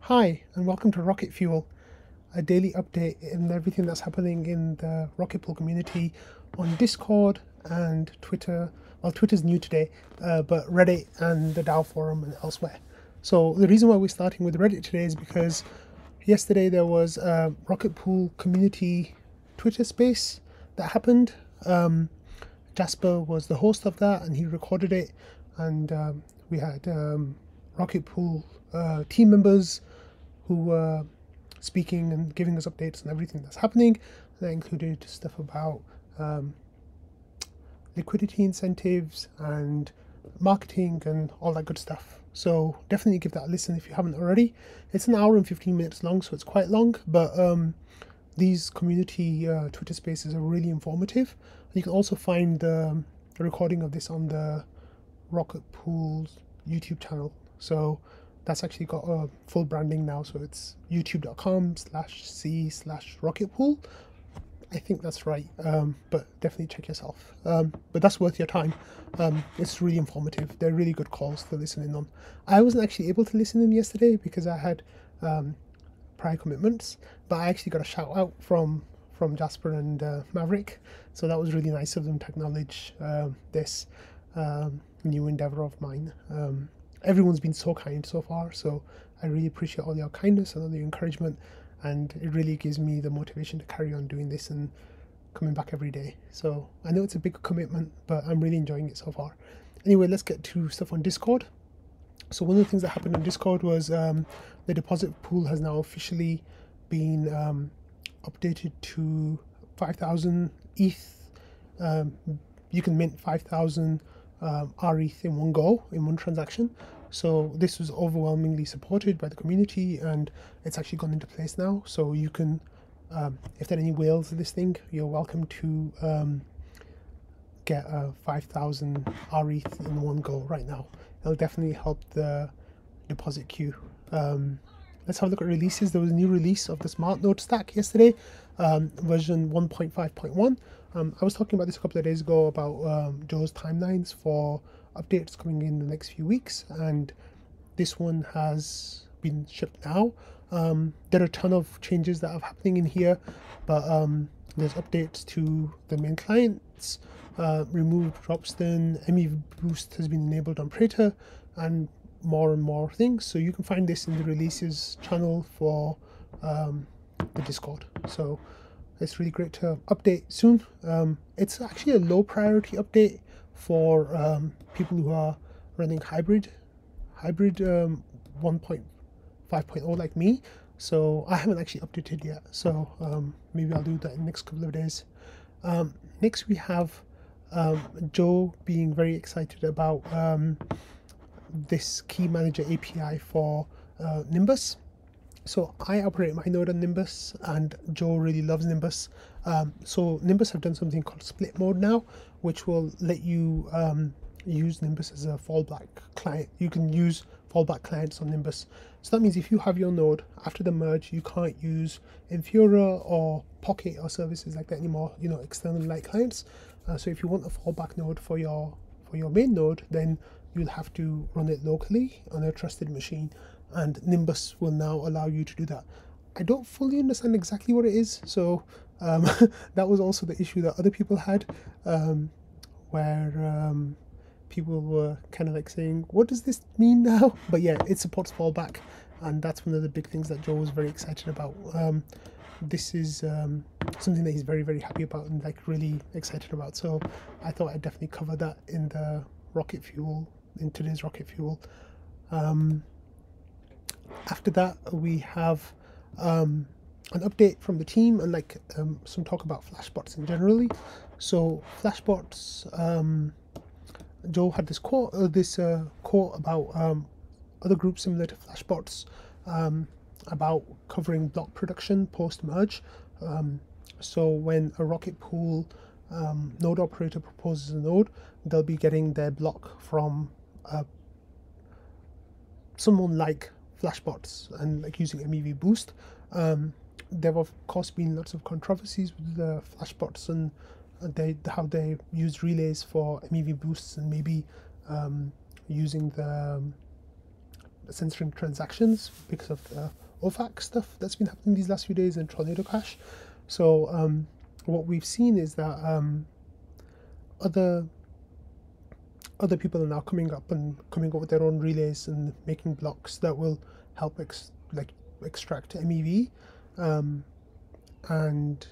Hi, and welcome to Rocket Fuel, a daily update in everything that's happening in the Rocket Pool community on Discord and Twitter. Well, Twitter's new today, but Reddit and the DAO forum and elsewhere. So the reason why we're starting with Reddit today is because yesterday there was a Rocket Pool community Twitter space that happened. Jasper was the host of that, and he recorded it, and we had Rocket Pool team members who were speaking and giving us updates on everything that's happening. That included stuff about liquidity incentives and marketing and all that good stuff. So definitely give that a listen if you haven't already. It's an hour and 15 minutes long, so it's quite long, but these community Twitter spaces are really informative. You can also find the recording of this on the Rocket Pool's YouTube channel. So that's actually got a full branding now. So it's youtube.com/c/rocketpool. I think that's right, but definitely check yourself. But that's worth your time. It's really informative. They're really good calls to listen in on. I wasn't actually able to listen in yesterday because I had prior commitments, but I actually got a shout out from Jasper and Maverick, so that was really nice of them to acknowledge this new endeavor of mine. Everyone's been so kind so far, so I really appreciate all your kindness and all your encouragement, and it really gives me the motivation to carry on doing this and coming back every day. So I know it's a big commitment, but I'm really enjoying it so far. Anyway, let's get to stuff on Discord. So one of the things that happened on Discord was the deposit pool has now officially been updated to 5,000 ETH. You can mint 5,000 rETH in one go, in one transaction. So this was overwhelmingly supported by the community, and it's actually gone into place now. So you can, if there are any whales of this thing, you're welcome to get 5,000 rETH in one go right now. It'll definitely help the deposit queue. Let's have a look at releases. There was a new release of the Smartnode stack yesterday, version 1.5.1. I was talking about this a couple of days ago about Joe's timelines for updates coming in the next few weeks, and this one has been shipped now. There are a ton of changes that are happening in here, but there's updates to the main clients, removed Dropston, MEV Boost has been enabled on Praetor, and more things. So you can find this in the releases channel for the Discord. So it's really great to update soon. It's actually a low priority update for people who are running hybrid 1.5.0 like me. So I haven't actually updated yet. So maybe I'll do that in the next couple of days. Next we have Joe being very excited about this key manager API for Nimbus. So I operate my node on Nimbus, and Joe really loves Nimbus. So Nimbus have done something called split mode now, which will let you use Nimbus as a fallback client. You can use fallback clients on Nimbus. So that means if you have your node after the merge, you can't use Infura or Pocket or services like that anymore, external light clients. So if you want a fallback node for your main node, then you'll have to run it locally on a trusted machine, and Nimbus will now allow you to do that. I don't fully understand exactly what it is, so that was also the issue that other people had, where people were kind of like saying, what does this mean now? But yeah, it supports fallback, and that's one of the big things that Joe was very excited about. This is something that he's very, very happy about and like really excited about. So I thought I'd definitely cover that in the Rocket Fuel, in today's Rocket Fuel. After that, we have an update from the team and like some talk about Flashbots in generally. So Flashbots, Joe had this quote about other groups similar to Flashbots, about covering block production post-merge. So when a Rocket Pool node operator proposes a node, they'll be getting their block from someone like Flashbots and like using MEV Boost. There have of course been lots of controversies with the Flashbots and how they use relays for MEV Boosts, and maybe using the censoring transactions because of the OFAC stuff that's been happening these last few days and Tornado Cash. So what we've seen is that other people are now coming up with their own relays and making blocks that will help extract MEV, and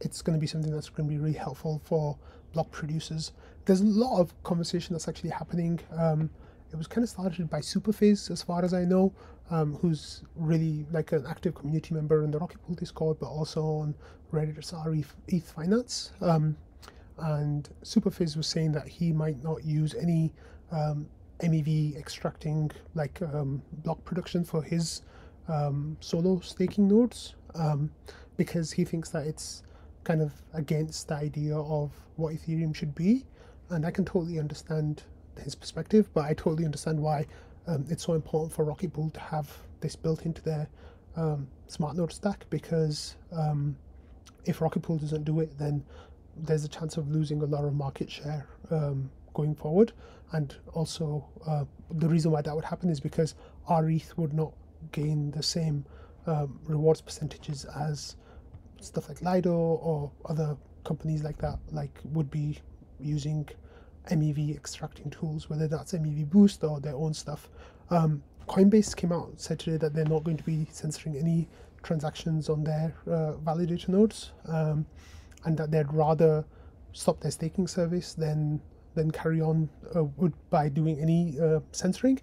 it's going to be something that's going to be really helpful for block producers. There's a lot of conversation that's actually happening. It was kind of started by Superphase, as far as I know, who's really like an active community member in the Rocket Pool Discord, but also on Reddit's rETH Finance. And Superphase was saying that he might not use any MEV extracting block production for his solo staking nodes, because he thinks that it's kind of against the idea of what Ethereum should be. And I can totally understand his perspective, but I totally understand why it's so important for Rocket Pool to have this built into their Smartnode stack, because if Rocket Pool doesn't do it, then there's a chance of losing a lot of market share going forward. And also the reason why that would happen is because rETH would not gain the same rewards percentages as stuff like Lido or other companies like that, would be using MEV extracting tools, whether that's MEV Boost or their own stuff. Coinbase came out and said today that they're not going to be censoring any transactions on their validator nodes, and that they'd rather stop their staking service than carry on by doing any censoring.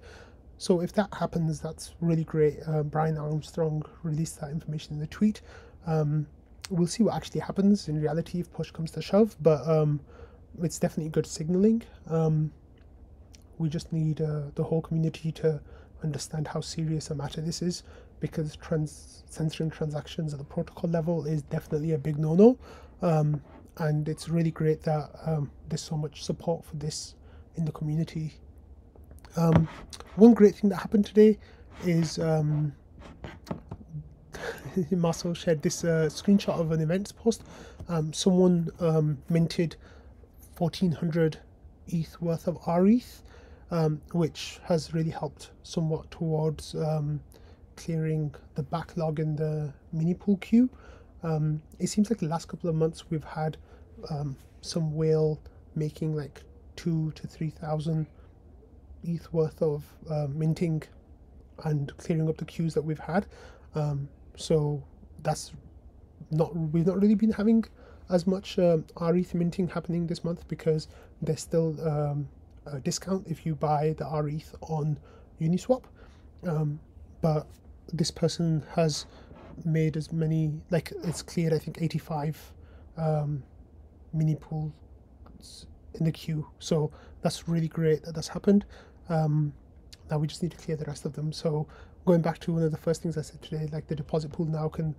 So if that happens, that's really great. Brian Armstrong released that information in the tweet. We'll see what actually happens in reality if push comes to shove, but it's definitely good signaling. We just need the whole community to understand how serious a matter this is, because censoring transactions at the protocol level is definitely a big no-no. And it's really great that there's so much support for this in the community. One great thing that happened today is Marcel shared this screenshot of an events post. Someone minted 1,400 ETH worth of rETH, which has really helped somewhat towards clearing the backlog in the mini pool queue. It seems like the last couple of months we've had some whale making like 2,000 to 3,000 ETH worth of minting and clearing up the queues that we've had. So that's we've not really been having as much rETH minting happening this month, because there's still a discount if you buy the rETH on Uniswap. But this person has made as many, it's cleared I think 85 mini pools in the queue, so that's really great that that's happened. Now we just need to clear the rest of them. So going back to one of the first things I said today, the deposit pool now can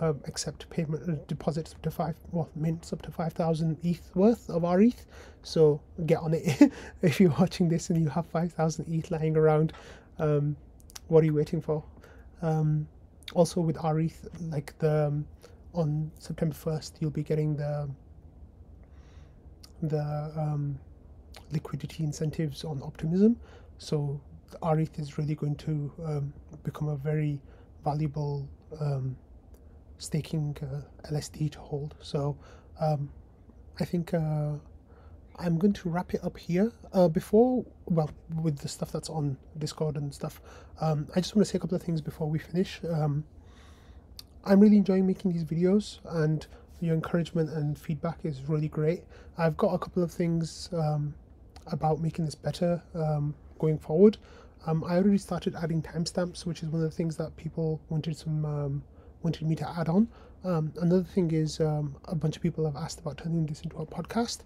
accept payment deposits up to mints up to 5,000 ETH worth of rETH. So get on it. If you're watching this and you have 5,000 ETH lying around, what are you waiting for? Also with rETH, on September 1st, you'll be getting the liquidity incentives on Optimism. So rETH is really going to become a very valuable staking LSD to hold. So I think I'm going to wrap it up here. With the stuff that's on Discord and stuff, I just want to say a couple of things before we finish. I'm really enjoying making these videos, and your encouragement and feedback is really great. I've got a couple of things about making this better going forward. I already started adding timestamps, which is one of the things that people wanted me to add on. Another thing is a bunch of people have asked about turning this into a podcast.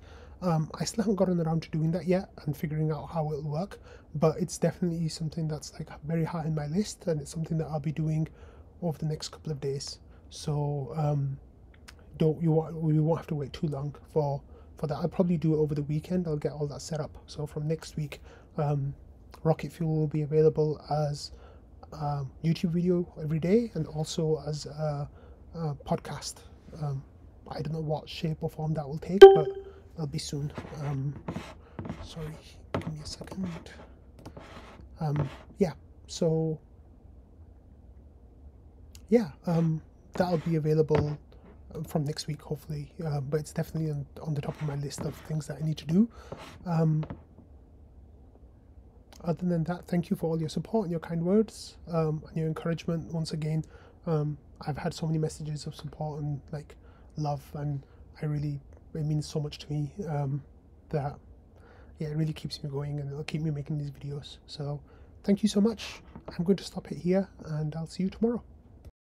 I still haven't gotten around to doing that yet and figuring out how it'll work, but it's definitely something that's very high on my list, and it's something that I'll be doing over the next couple of days. So we won't have to wait too long for that. I'll probably do it over the weekend. I'll get all that set up. So from next week, Rocket Fuel will be available as a YouTube video every day, and also as a podcast. I don't know what shape or form that will take, but it'll be soon. Sorry, give me a second. Yeah, So yeah, that'll be available from next week, hopefully. But it's definitely on the top of my list of things that I need to do. Other than that, thank you for all your support and your kind words, and your encouragement. Once again, I've had so many messages of support and like love, and it means so much to me, that yeah, it really keeps me going, and it'll keep me making these videos. So thank you so much. I'm going to stop it here, and I'll see you tomorrow.